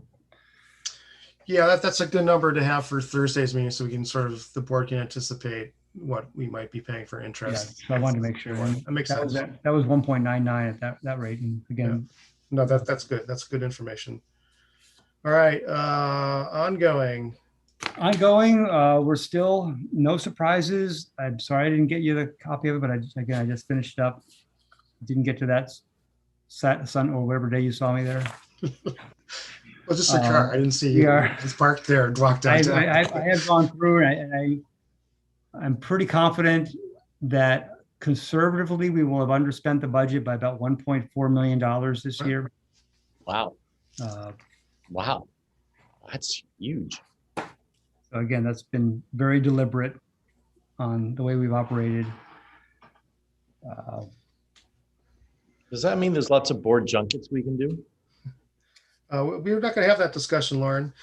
Speaker 5: Yeah, that's a good number to have for Thursday's meeting, so we can the board can anticipate what we might be paying for interest.
Speaker 7: Yeah, so I wanted to make sure.
Speaker 5: That makes sense.
Speaker 7: That was 1.99 at that rate. And again,
Speaker 5: No, that's good. That's good information. All right, ongoing.
Speaker 7: We're still no surprises. I'm sorry I didn't get you the copy of it, but I just finished up. Didn't get to that sun or whatever day you saw me there.
Speaker 5: Well, just a car. I didn't see you. Just parked there and walked out.
Speaker 7: I have gone through, and I'm pretty confident that conservatively we will have underspent the budget by about $1.4 million this year.
Speaker 4: Wow. Wow. That's huge.
Speaker 7: So again, that's been very deliberate on the way we've operated.
Speaker 4: Does that mean there's lots of board junkets we can do?
Speaker 5: We're not going to have that discussion, Lauren.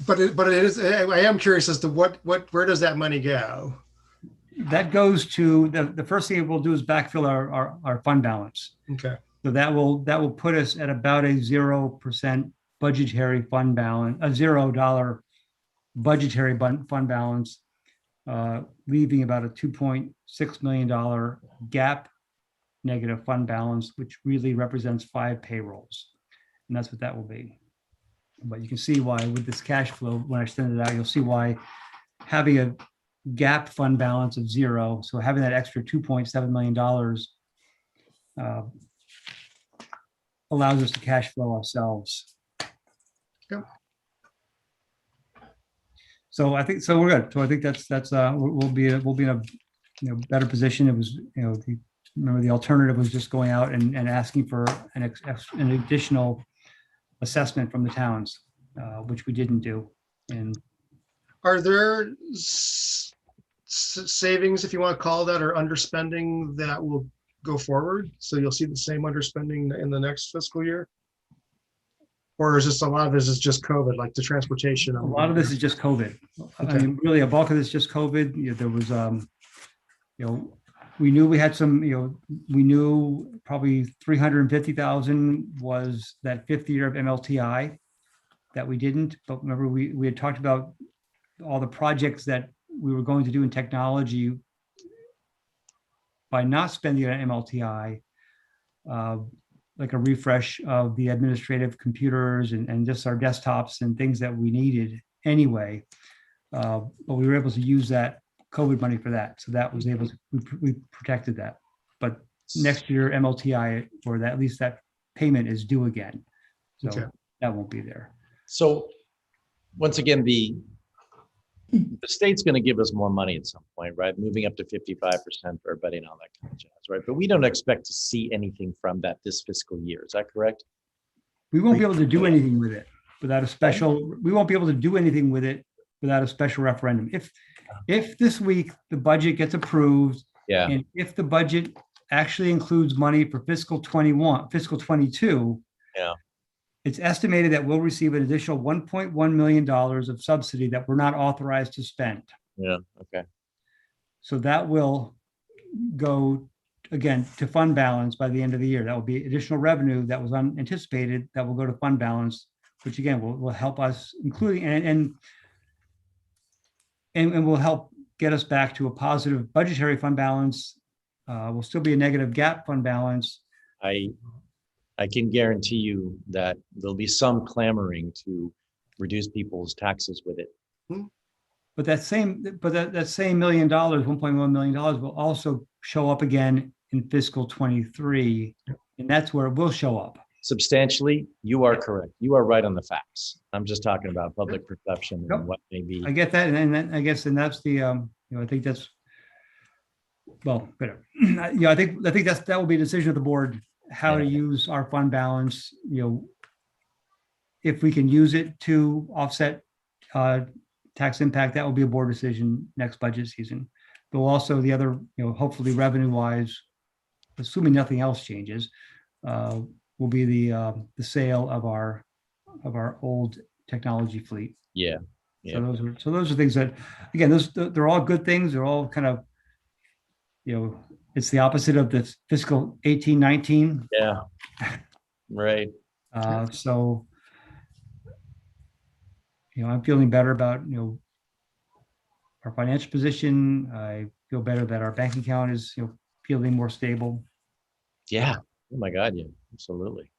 Speaker 5: But it is. I am curious as to where does that money go?
Speaker 7: That goes to the first thing we'll do is backfill our fund balance.
Speaker 5: Okay.
Speaker 7: So that will put us at about a 0% budgetary fund balance, a $0 budgetary fund balance, leaving about a $2.6 million gap negative fund balance, which really represents 5 payrolls. And that's what that will be. But you can see why with this cash flow, when I send it out, you'll see why having a gap fund balance of 0, so having that extra $2.7 million allows us to cash flow ourselves.
Speaker 5: Yep.
Speaker 7: So I think we're good. So I think that's we'll be in a better position. It was remember the alternative was just going out and asking for an additional assessment from the towns, which we didn't do. And
Speaker 5: are there savings, if you want to call that, or underspending that will go forward? So you'll see the same underspending in the next fiscal year? Or is this a lot of this is just COVID, like the transportation?
Speaker 7: A lot of this is just COVID. I
Speaker 5: Okay.
Speaker 7: mean, really, a bulk of this is just COVID. There was, we knew we had some, we knew probably 350,000 was that 5th year of MLTI that we didn't. But remember, we had talked about all the projects that we were going to do in technology by not spending it on MLTI, like a refresh of the administrative computers and just our desktops and things that we needed anyway. But we were able to use that COVID money for that. So that was able to, we protected that. But next year, MLTI, or that, at least that payment is due again. So
Speaker 5: Okay.
Speaker 7: that won't be there.
Speaker 4: So once again, the state's going to give us more money at some point, right? Moving up to 55% for everybody and all that kind of jazz, right? But we don't expect to see anything from that this fiscal year. Is that correct?
Speaker 7: We won't be able to do anything with it without a special, we won't be able to do anything with it without a special referendum. If this week the budget gets approved,
Speaker 4: Yeah.
Speaker 7: and if the budget actually includes money for fiscal 21, fiscal 22,
Speaker 4: Yeah.
Speaker 7: it's estimated that we'll receive an additional $1.1 million of subsidy that we're not authorized to spend.
Speaker 4: Yeah. Okay.
Speaker 7: So that will go again to fund balance by the end of the year. That will be additional revenue that was unanticipated that will go to fund balance, which again will help us, including and will help get us back to a positive budgetary fund balance. Will still be a negative gap fund balance.
Speaker 4: I can guarantee you that there'll be some clamoring to reduce people's taxes with it.
Speaker 7: But that same $1 million, $1.1 million will also show up again in fiscal 23, and that's where it will show up.
Speaker 4: Substantially, you are correct. You are right on the facts. I'm just talking about public perception and
Speaker 7: Yep.
Speaker 4: what may be.
Speaker 7: I get that, and then I guess, and that's the, I think that's, well, whatever. I think that will be a decision of the board, how to use our fund balance, if we can use it to offset tax impact, that will be a board decision next budget season. But also the other, hopefully revenue wise, assuming nothing else changes, will be the sale of our old technology fleet.
Speaker 4: Yeah.
Speaker 7: So those are things that, again, they're all good things. They're all kind of, it's the opposite of the fiscal 18-19.
Speaker 4: Yeah. Right.
Speaker 7: So, I'm feeling better about, our financial position. I feel better that our bank account is, feeling more stable.
Speaker 4: Yeah. Oh my God. Yeah. Absolutely.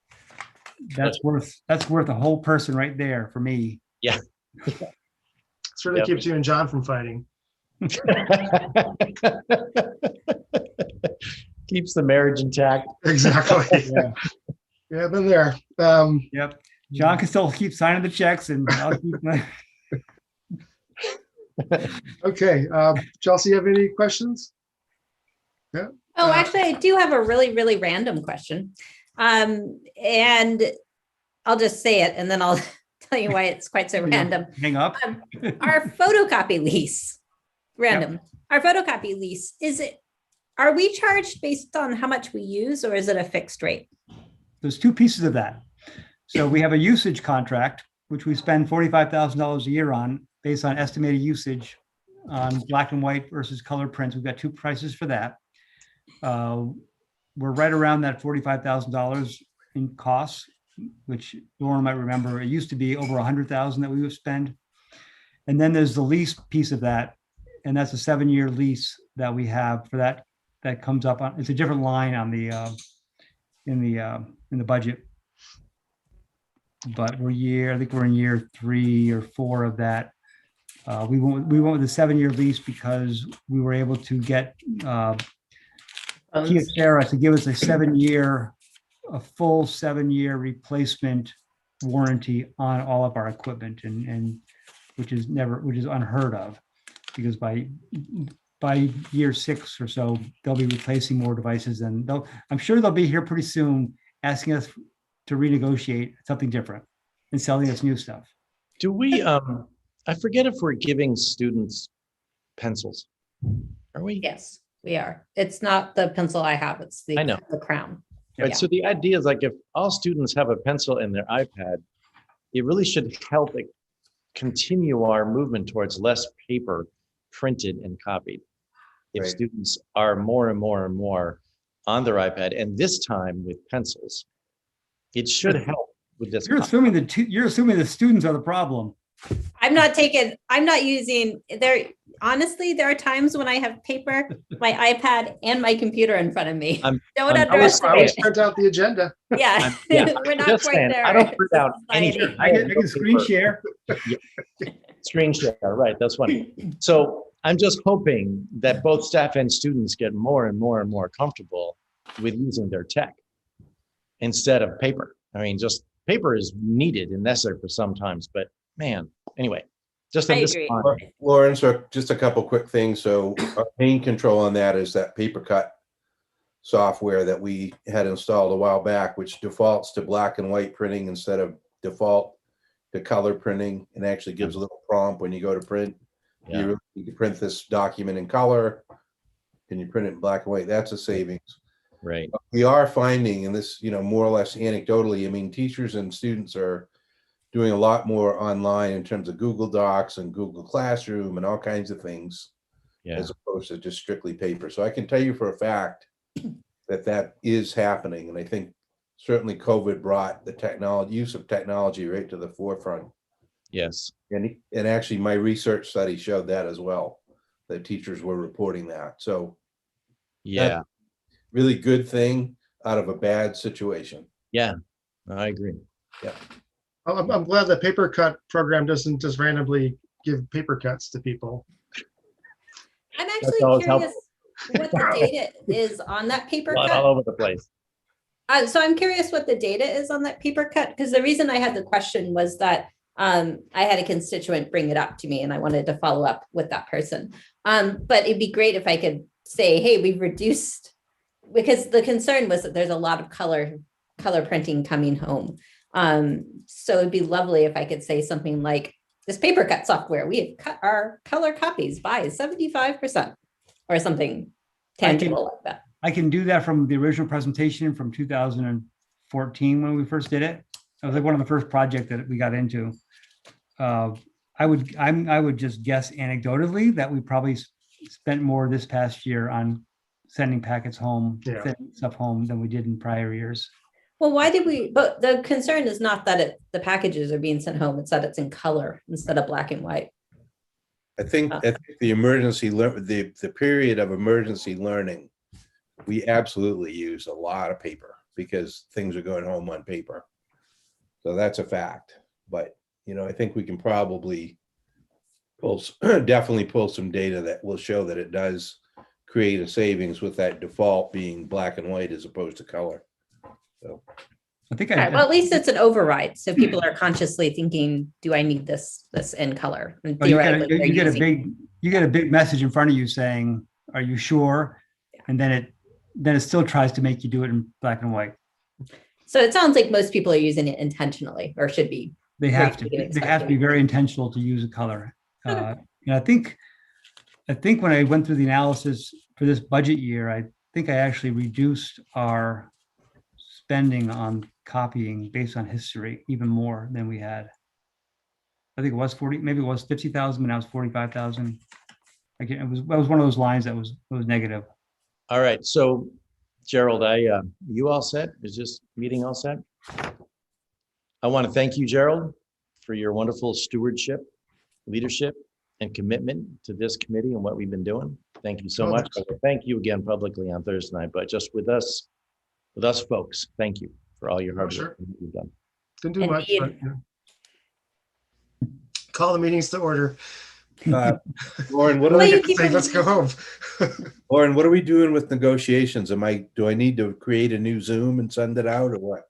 Speaker 7: That's worth a whole person right there for me.
Speaker 4: Yeah.
Speaker 5: This really
Speaker 4: Yep.
Speaker 5: keeps you and John from fighting.
Speaker 4: Keeps the marriage intact.
Speaker 5: Exactly.
Speaker 7: Yeah.
Speaker 5: Yeah, been there.
Speaker 7: Yep. John can still keep signing the checks, and I'll keep my.
Speaker 5: Okay. Chelsea, you have any questions? Yeah.
Speaker 6: Oh, actually, I do have a really, really random question. And I'll just say it and then I'll tell you why it's quite so random.
Speaker 7: Hang up.
Speaker 6: Our photocopy lease, random. Our photocopy lease, are we charged based on how much we use, or is it a fixed rate?
Speaker 7: There's two pieces of that. So we have a usage contract, which we spend $45,000 a year on based on estimated usage on black and white versus color prints. We've got two prices for that. We're right around that $45,000 in costs, which Lauren might remember. It used to be over $100,000 that we would spend. And then there's the lease piece of that. And that's a 7-year lease that we have for that. That comes up on, it's a different line on the, in the budget. But I think we're in year 3 or 4 of that. We went with a 7-year lease because we were able to get Kyocera to give us a full 7-year replacement warranty on all of our equipment, and which is unheard of, because by year 6 or so, they'll be replacing more devices, and I'm sure they'll be here pretty soon asking us to renegotiate something different and selling us new stuff.
Speaker 4: Do we, I forget if we're giving students pencils. Are we?
Speaker 6: Yes, we are. It's not the pencil I have, it's
Speaker 4: I know.
Speaker 6: the crown.
Speaker 4: Right.
Speaker 6: Yeah.
Speaker 4: So the idea is like if all students have a pencil in their iPad, it really should help continue our movement towards less paper printed and copied. If
Speaker 8: Right.
Speaker 4: students are more and more and more on their iPad, and this time with pencils, it should help with this.
Speaker 7: You're assuming the students are the problem.
Speaker 6: I'm not using there. Honestly, there are times when I have paper, my iPad, and my computer in front of me.
Speaker 4: I'm-
Speaker 6: Don't
Speaker 4: I'm-
Speaker 5: I always
Speaker 6: underestimate.
Speaker 5: print out the agenda.
Speaker 6: Yeah,
Speaker 4: Yeah,
Speaker 6: we're not
Speaker 4: just
Speaker 6: quite
Speaker 4: saying,
Speaker 6: there.
Speaker 4: I don't print out
Speaker 6: Society.
Speaker 4: anything.
Speaker 7: I can screen share.
Speaker 4: Screen share, right, that's funny. So I'm just hoping that both staff and students get more and more and more comfortable with using their tech instead of paper. I mean, just paper is needed and necessary for sometimes, but man, anyway, just
Speaker 6: I
Speaker 4: in this
Speaker 6: agree.
Speaker 4: time.
Speaker 8: Lawrence, just a couple quick things. So our main control on that is that paper cut software that we had installed a while back, which defaults to black and white printing instead of default to color printing, and actually gives a little prompt when you go to print.
Speaker 4: Yeah.
Speaker 8: You really need to print this document in color. Can you print it in black and white? That's a savings.
Speaker 4: Right,
Speaker 8: We are finding, and this, more or less anecdotally, I mean, teachers and students are doing a lot more online in terms of Google Docs and Google Classroom and all kinds of things,
Speaker 4: yeah,
Speaker 8: as opposed to just strictly paper. So I can tell you for a fact that that is happening. And I think certainly COVID brought the use of technology right to the forefront.
Speaker 4: yes,
Speaker 8: And actually my research study showed that as well, that teachers were reporting that. So
Speaker 4: yeah,
Speaker 8: really good thing out of a bad situation.
Speaker 4: yeah, I agree.
Speaker 5: I'm glad the paper cut program doesn't just randomly give paper cuts to people.
Speaker 6: I'm
Speaker 4: That's
Speaker 6: actually
Speaker 4: always
Speaker 6: curious what the data is on that paper
Speaker 4: Blood
Speaker 6: cut.
Speaker 4: all over the place.
Speaker 6: So I'm curious what the data is on that paper cut, because the reason I had the question was that I had a constituent bring it up to me and I wanted to follow up with that person. But it'd be great if I could say, hey, we've reduced, because the concern was that there's a lot of color printing coming home. So it'd be lovely if I could say something like, this paper cut software, we have cut our color copies by 75% or something tangible like that.
Speaker 7: I can do that from the original presentation from 2014 when we first did it. It was like one of the first projects that we got into. I would just guess anecdotally that we probably spent more this past year on sending packets home,
Speaker 5: Yeah.
Speaker 7: sending stuff home than we did in prior years.
Speaker 6: Well, why did we, but the concern is not that the packages are being sent home, it's that it's in color instead of black and white.
Speaker 8: I think the period of emergency learning, we absolutely used a lot of paper because things are going home on paper. So that's a fact. But, I think we can probably definitely pull some data that will show that it does create a savings with that default being black and white as opposed to color. So
Speaker 7: I think
Speaker 6: Well, at least it's an override. So people are consciously thinking, do I need this in color? And
Speaker 7: you
Speaker 6: theoretically, they're
Speaker 7: get a big message in front of you saying, are you sure? And then it still tries to make you do it in black and white.
Speaker 6: So it sounds like most people are using it intentionally or should be.
Speaker 7: They have to.
Speaker 6: Maybe
Speaker 7: They have to be very intentional to use a color. And I think when I went through the analysis for this budget year, I think I actually reduced our spending on copying based on history even more than we had. I think it was 40, maybe it was 50,000, but now it's 45,000. It was one of those lines that was negative.
Speaker 4: All right, so Gerald, you all set? Is this meeting all set? I want to thank you, Gerald, for your wonderful stewardship, leadership, and commitment to this committee and what we've been doing. Thank you so much. I will thank you again publicly on Thursday night, but just with us folks, thank you for all your hard work that you've done.
Speaker 5: Didn't do much, but call the meetings to order.
Speaker 8: Lauren,
Speaker 5: Let's go home.
Speaker 8: Lauren, what are we doing with negotiations? Do I need to create a new Zoom and send it out or what?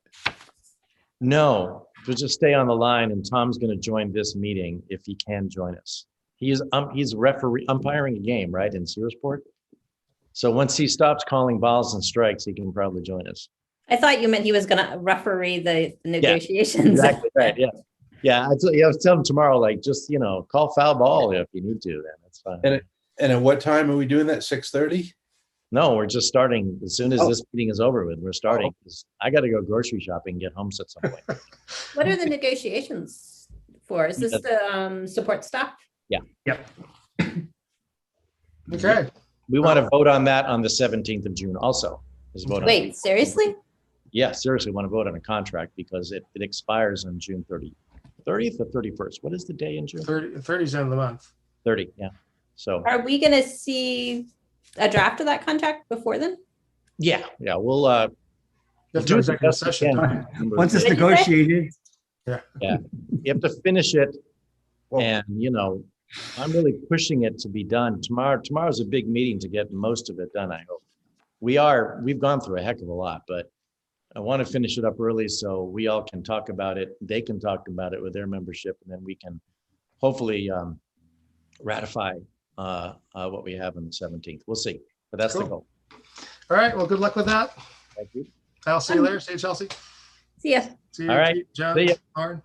Speaker 4: No, but just stay on the line, and Tom's going to join this meeting if he can join us. He's umpiring a game, right, in Searsport. So once he stops calling balls and strikes, he can probably join us.
Speaker 6: I thought you meant he was going to referee the negotiations.
Speaker 4: Yeah, exactly right. Yeah. Yeah. I was telling him tomorrow, like, just, call foul ball if you need to, then that's fine.
Speaker 8: And at what time are we doing that? 6:30?
Speaker 4: No, we're just starting. As soon as
Speaker 8: Oh.
Speaker 4: this meeting is over with, we're starting. 'Cause I got to go grocery shopping, get home at some point.
Speaker 6: What are the negotiations for? Is this the support staff?
Speaker 5: Okay.
Speaker 4: We want to vote on that on the 17th of June also. Is vote on-
Speaker 6: Wait, seriously?
Speaker 4: Yeah, seriously, want to vote on a contract because it expires on June 30th or 31st. What is the day in June?
Speaker 5: 30's end of the month.
Speaker 4: 30, yeah. So,
Speaker 6: Are we gonna see a draft of that contract before then?
Speaker 4: yeah, we'll,
Speaker 5: You have to do
Speaker 4: do the
Speaker 5: executive
Speaker 4: best we
Speaker 5: session.
Speaker 4: can.
Speaker 7: Once it's
Speaker 6: What'd you say?
Speaker 7: negotiated,
Speaker 4: You have to finish it. And, I'm really pushing it to be done tomorrow's a big meeting to get most of it done, I hope. We've gone through a heck of a lot, but I want to finish it up early so we all can talk about it. They can talk about it with their membership, and then we can hopefully ratify what we have on the 17th. We'll see, but that's the
Speaker 5: Cool.
Speaker 4: goal.
Speaker 5: All right. Well, good luck with that.
Speaker 4: Thank you.
Speaker 5: I'll see you later. See you, Chelsea.
Speaker 6: See ya.
Speaker 5: See you,
Speaker 4: All right.
Speaker 5: John,
Speaker 4: See ya.
Speaker 5: Lauren.